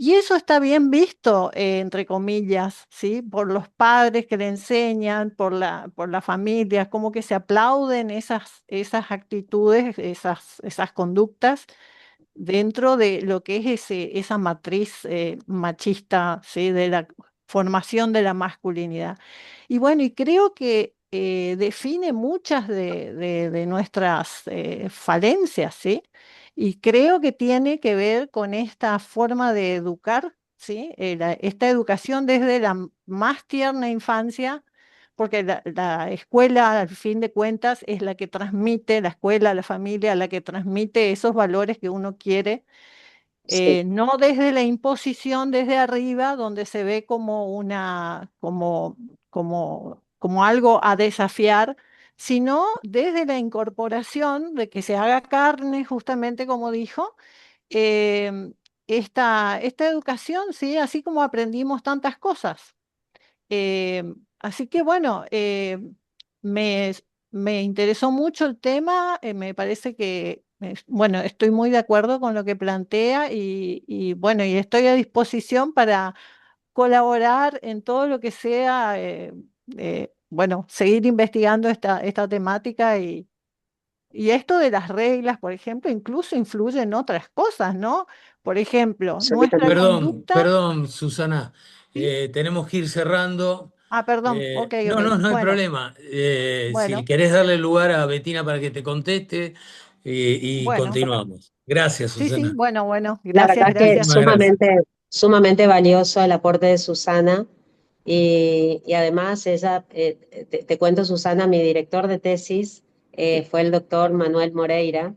Y eso está bien visto, entre comillas, ¿sí? Por los padres que le enseñan, por la familia, como que se aplauden esas actitudes, esas conductas dentro de lo que es esa matriz machista, ¿sí? De la formación de la masculinidad. Y bueno, y creo que define muchas de nuestras falencias, ¿sí? Y creo que tiene que ver con esta forma de educar, ¿sí? Esta educación desde la más tierna infancia, porque la escuela, al fin de cuentas, es la que transmite, la escuela, la familia, la que transmite esos valores que uno quiere,
sí,
no desde la imposición desde arriba, donde se ve como algo a desafiar, sino desde la incorporación de que se haga carne, justamente como dijo, em, esta educación, ¿sí? Así como aprendimos tantas cosas. Eh, Así que bueno, me, me interesó mucho el tema, me parece que, bueno, estoy muy de acuerdo con lo que plantea y bueno, y estoy a disposición para colaborar en todo lo que sea, bueno, seguir investigando esta temática y esto de las reglas, por ejemplo, incluso influye en otras cosas, ¿no? Por ejemplo, nuestra
Absolutamente.
Perdón,
conducta,
perdón, Susana,
¿sí?
tenemos que ir cerrando.
Ah, perdón, ok, ok.
No, no, no hay
Bueno,
problema. Si
bueno,
querés darle lugar a Betina para que te conteste, y
bueno.
continuamos. Gracias,
Sí, sí,
Susana.
bueno, bueno,
La
gracias,
verdad que
gracias.
Muchísimas gracias.
sumamente valioso el aporte de Susana y además ella, te cuento Susana, mi director de tesis fue el doctor Manuel Moreira,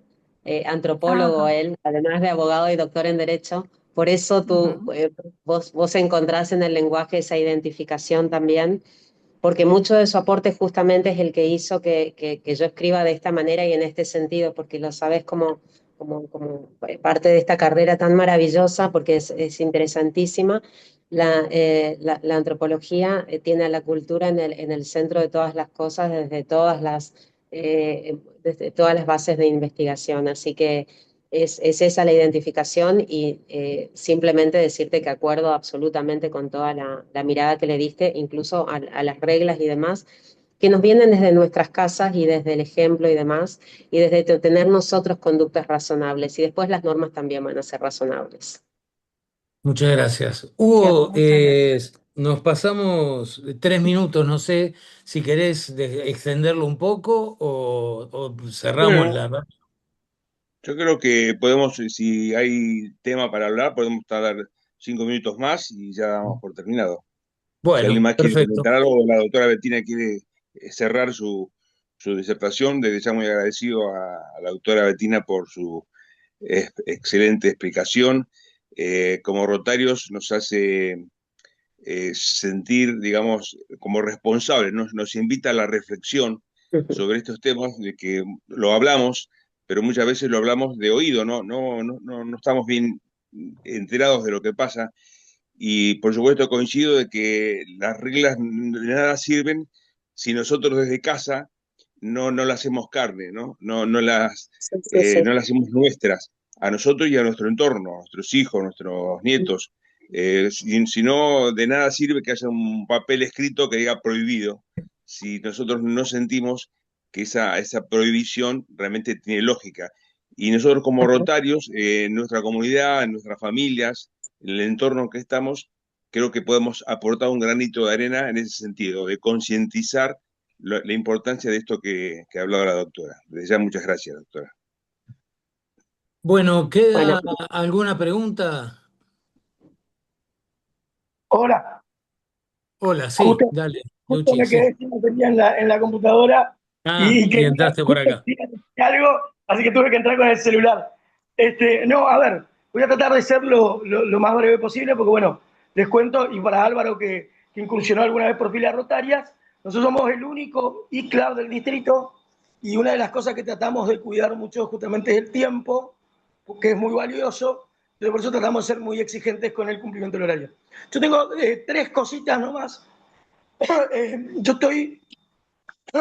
antropólogo
Ajá,
él, además de abogado y doctor en Derecho. Por eso
ujú,
vos encontrás en el lenguaje esa identificación también, porque mucho de su aporte justamente es el que hizo que yo escriba de esta manera y en este sentido, porque lo sabes como parte de esta carrera tan maravillosa, porque es interesantísima. La antropología tiene a la cultura en el centro de todas las cosas, desde todas las bases de investigación. Así que es esa la identificación y simplemente decirte que acuerdo absolutamente con toda la mirada que le diste, incluso a las reglas y demás, que nos vienen desde nuestras casas y desde el ejemplo y demás, y desde tener nosotros conductas razonables, y después las normas también van a ser razonables.
Muchas gracias.
cierto,
Hugo,
muchas gracias.
nos pasamos 3 minutos, no sé si querés extenderlo un poco o cerramos
Bueno,
la...
yo creo que podemos, si hay tema para hablar, podemos tardar 5 minutos más y ya damos por terminado. Si alguien
Bueno,
más quiere
perfecto.
comentar algo, la doctora Bettina quiere cerrar su disertación. Desde ya muy agradecido a la doctora Bettina por su excelente explicación. Como Rotarios nos hace sentir, digamos, como responsables, nos invita a la reflexión sobre estos temas, de que lo hablamos, pero muchas veces lo hablamos de oído, no estamos bien enterados de lo que pasa. Y por supuesto coincido de que las reglas de nada sirven si nosotros desde casa no las hacemos carne,
Sí, sí, sí.
no las hacemos nuestras, a nosotros y a nuestro entorno, a nuestros hijos, a nuestros nietos. Si no, de nada sirve que haya un papel escrito que diga prohibido, si nosotros no sentimos que esa prohibición realmente tiene lógica. Y nosotros como rotarios, en nuestra comunidad, en nuestras familias, en el entorno en que estamos, creo que podemos aportar un granito de arena en ese sentido, de concientizar la importancia de esto que ha hablado la doctora. Desde ya, muchas gracias, doctora.
Bueno,
Bueno,
¿queda alguna pregunta?
Hola,
Hola, sí,
justo,
dale,
justo
Luchi,
me
sí.
quedé sin batería en la computadora
Ah,
y
y
quería
entraste por
justo
acá.
decir algo, así que tuve que entrar con el celular. No, a ver, voy a tratar de ser lo más breve posible porque, bueno, les cuento, y para Álvaro que incursionó alguna vez por filas rotarias, nosotros somos el único e-club del distrito y una de las cosas que tratamos de cuidar mucho justamente es el tiempo, que es muy valioso, pero por eso tratamos de ser muy exigentes con el cumplimiento del horario. Yo tengo tres cositas nomás. Yo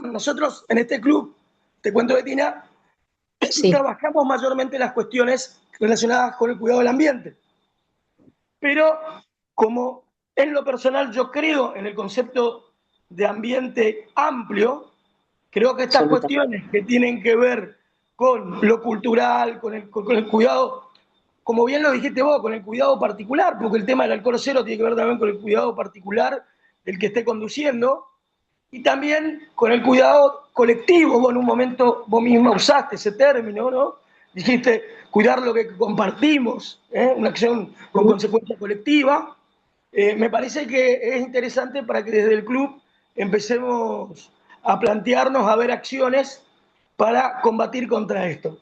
nosotros en este club, te cuento, Betina,
sí,
trabajamos mayormente las cuestiones relacionadas con el cuidado del ambiente. Pero como en lo personal yo creo en el concepto de ambiente amplio, creo que estas
absolutamente.
cuestiones que tienen que ver con lo cultural, con el cuidado, como bien lo dijiste vos, con el cuidado particular, porque el tema del alcohol cero tiene que ver también con el cuidado particular del que esté conduciendo, y también con el cuidado colectivo. Vos en un momento, vos misma usaste ese término, ¿no? Dijiste cuidar lo que compartimos, una acción con consecuencia colectiva. Me parece que es interesante para que desde el club empecemos a plantearnos, a ver acciones para combatir contra esto.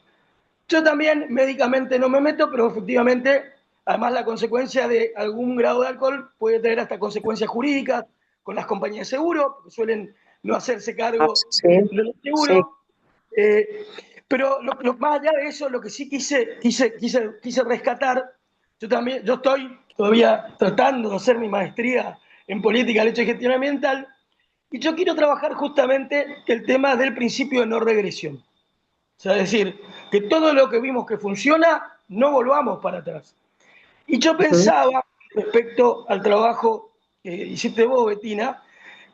Yo también médicamente no me meto, pero efectivamente, además la consecuencia de algún grado de alcohol puede tener hasta consecuencias jurídicas con las compañías de seguro, porque suelen no hacerse cargo
Sí,
de los
sí,
seguros. Eh, pero más allá de eso, lo que sí quise rescatar, yo estoy todavía tratando de hacer mi maestría en política, el hecho de gestión ambiental, y yo quiero trabajar justamente el tema del principio de no regresión. O sea, es decir, que todo lo que vimos que funciona, no volvamos para atrás. Y yo
Ujú.
pensaba, respecto al trabajo que hiciste vos, Betina,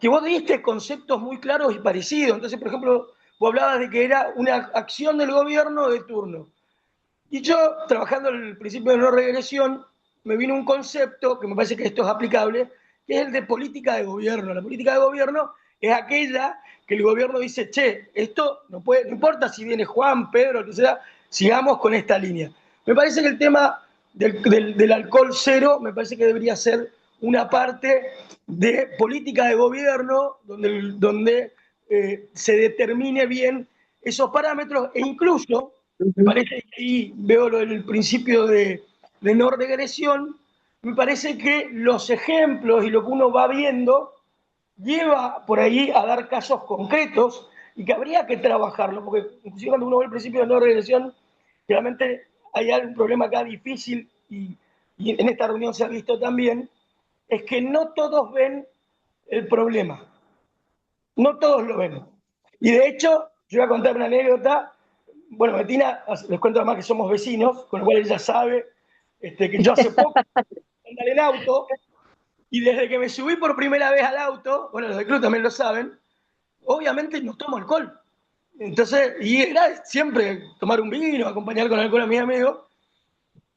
que vos diste conceptos muy claros y parecidos. Entonces, por ejemplo, vos hablabas de que era una acción del gobierno de turno. Y yo, trabajando en el principio de no regresión, me vino un concepto, que me parece que esto es aplicable, que es el de política de gobierno. La política de gobierno es aquella que el gobierno dice, che, esto no, puede, no importa si viene Juan, Pedro, lo que sea, sigamos con esta línea. Me parece que el tema del alcohol cero, me parece que debería ser una parte de política de gobierno donde se determine bien esos parámetros e incluso me
Ujú.
parece que ahí veo lo del principio de no regresión, me parece que los ejemplos y lo que uno va viendo lleva por ahí a dar casos concretos y que habría que trabajarlo, porque inclusive cuando uno ve el principio de no regresión, realmente hay algún problema acá difícil y en esta reunión se ha visto también, es que no todos ven el problema, no todos lo ven. Y de hecho, yo voy a contar una anécdota. Bueno, Betina, les cuento además que somos vecinos, con lo cual ella sabe que yo hace poco andar en auto y desde que me subí por primera vez al auto, bueno, los del club también lo saben, obviamente no tomo alcohol. Entonces, y era siempre tomar un vino, acompañar con alcohol a mis amigos.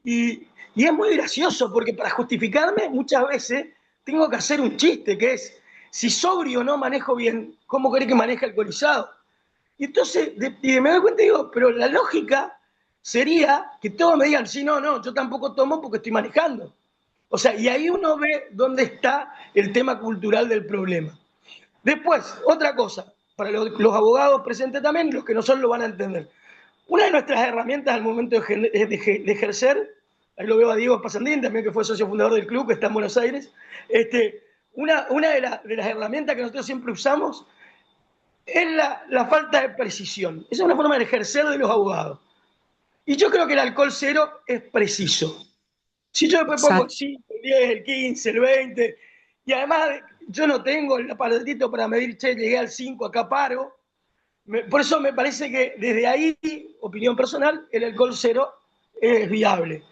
Y es muy gracioso porque para justificarme muchas veces tengo que hacer un chiste que es, si sobrio no manejo bien, ¿cómo querés que maneje alcoholizado? Y entonces y me doy cuenta y digo, pero la lógica sería que todos me digan, sí, no, no, yo tampoco tomo porque estoy manejando. O sea, y ahí uno ve dónde está el tema cultural del problema. Después, otra cosa, para los abogados presentes también, los que no son lo van a entender. Una de nuestras herramientas al momento de ejercer, ahí lo veo a Diego Pasandín, también que fue socio fundador del club, que está en Buenos Aires, una de las herramientas que nosotros siempre usamos es la falta de precisión. Esa es una forma de ejercer de los abogados. Y yo creo que el alcohol cero es preciso. Si yo después pongo el
Exacto.
5, el 10, el 15, el 20, y además yo no tengo el aparatito para medir, che, llegué al 5, acá paro. Por eso me parece que desde ahí, opinión personal, el alcohol cero es viable.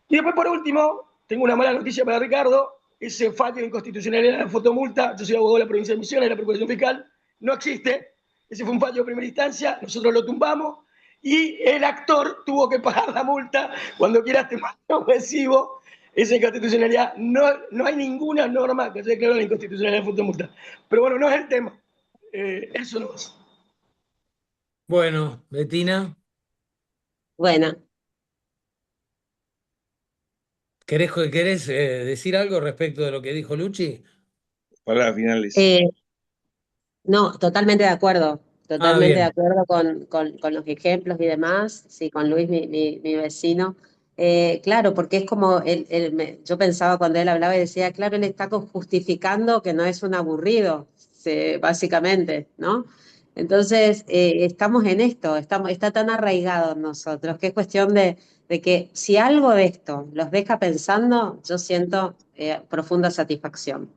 Y después, por último, tengo una mala noticia para Ricardo. Ese fallo de inconstitucionalidad de la fotomulta, yo soy abogado de la provincia de Misiones, de la Procuración Fiscal, no existe. Ese fue un fallo de primera instancia, nosotros lo tumbamos y el actor tuvo que pagar la multa cuando quiera te mando agresivo. Esa inconstitucionalidad, no, no hay ninguna norma que haya declarado la inconstitucionalidad de la fotomulta. Pero bueno, no es el tema. Eso no es.
Bueno, Betina,
Bueno,
¿querés decir algo respecto de lo que dijo Luchi?
Palabras finales.
eh, no,
Ah,
totalmente de
bien.
acuerdo con los ejemplos y demás, sí, con Luis, mi vecino. Claro, porque es como, yo pensaba cuando él hablaba y decía, claro, él está justificando que no es un aburrido, básicamente, ¿no? Entonces, estamos en esto, está tan arraigado en nosotros que es cuestión de que si algo de esto los deja pensando, yo siento profunda satisfacción.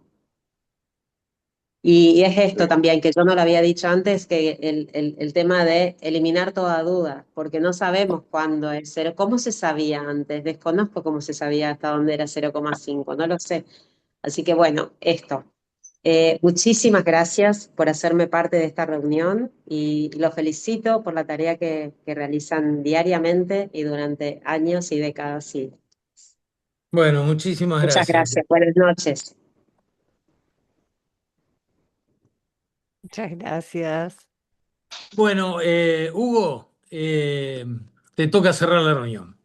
Y es esto también, que yo no lo había dicho antes, que el tema de eliminar toda duda, porque no sabemos cuándo es cero. ¿Cómo se sabía antes? Desconozco cómo se sabía hasta dónde era 0,5, no lo sé. Así que bueno, esto. Muchísimas gracias por hacerme parte de esta reunión y los felicito por la tarea que realizan diariamente y durante años y décadas. Sí.
Bueno, muchísimas
Muchas
gracias.
gracias. Buenas noches.
Muchas gracias.
Bueno, Hugo, te toca cerrar la reunión.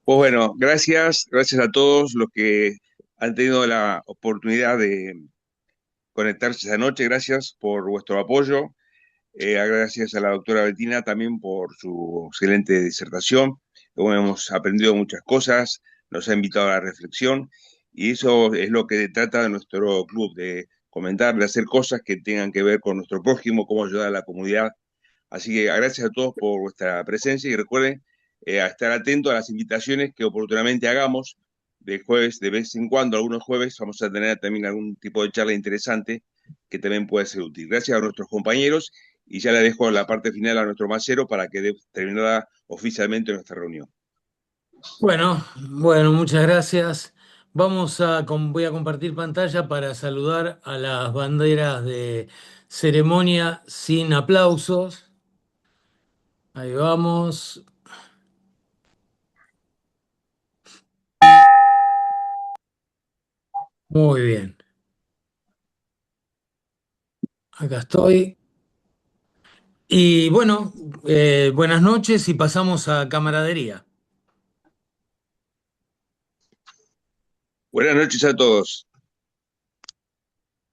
Pues bueno, gracias a todos los que han tenido la oportunidad de conectarse esta noche. Gracias por vuestro apoyo. Gracias a la doctora Bettina también por su excelente disertación. Como hemos aprendido muchas cosas, nos ha invitado a la reflexión y eso es lo que trata de nuestro club, de comentar, de hacer cosas que tengan que ver con nuestro prójimo, cómo ayudar a la comunidad. Así que gracias a todos por vuestra presencia y recuerden a estar atentos a las invitaciones que oportunamente hagamos de jueves, de vez en cuando, algunos jueves, vamos a tener también algún tipo de charla interesante que también puede ser útil. Gracias a nuestros compañeros y ya le dejo la parte final a nuestro macero para que terminara oficialmente nuestra reunión.
Bueno, muchas gracias. Voy a compartir pantalla para saludar a las banderas de ceremonia sin aplausos. Ahí vamos. Muy bien. Acá estoy. Y bueno, buenas noches y pasamos a camaradería.
Buenas noches a todos.